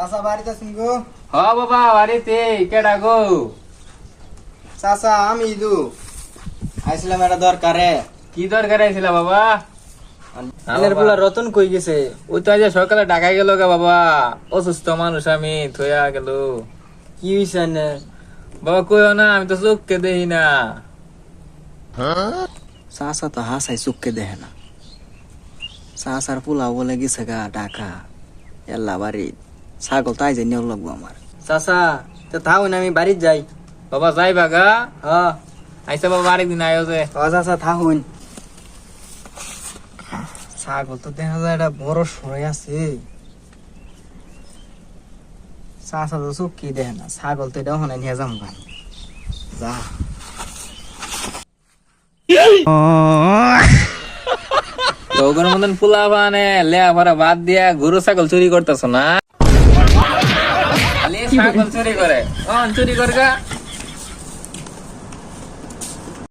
চাচা বাড়িতে আছেন গো? হ বাবা বাড়িতে কেডা গো? চাচা আমি ইদু আইছিলাম একটা দরকারে। কি দরকার আইছিল বাবা? এলের পোলা রতন কই গেছে? ওই তো আজ সকালে ঢাকায় গেল গা বাবা, অসুস্থ মানুষ আমি থইয়া গেল। কি হইছে না? বাবা কইও না, আমি তো চোখকে দেখি না। চাচা তো হাসাই চুককে দেখে না। চাচার পোলা বলে গেছে গা ঢাকা এল্লা বাড়ি, ছাগল তাই যাই নেওয়া লাগবো আমার। চাচা তো থাও না, আমি বাড়িতে যাই। বাবা যাইবা গা? হ্যাঁ আইসা বাবা আরেকদিন আয়ো যে। চাচা থাকুন। ছাগল তো দেখা যায় একটা বড় সরাই আছে। চাচা তো চোখ কি দেখে না, ছাগল তো এটা ওখানে নিয়ে যাম গান। যা তোর মতন পোলা বানে লেয়া ভরা বাদ দিয়া গরু ছাগল চুরি করতেছ না? খালি ছাগল চুরি করে, চুরি কর গা।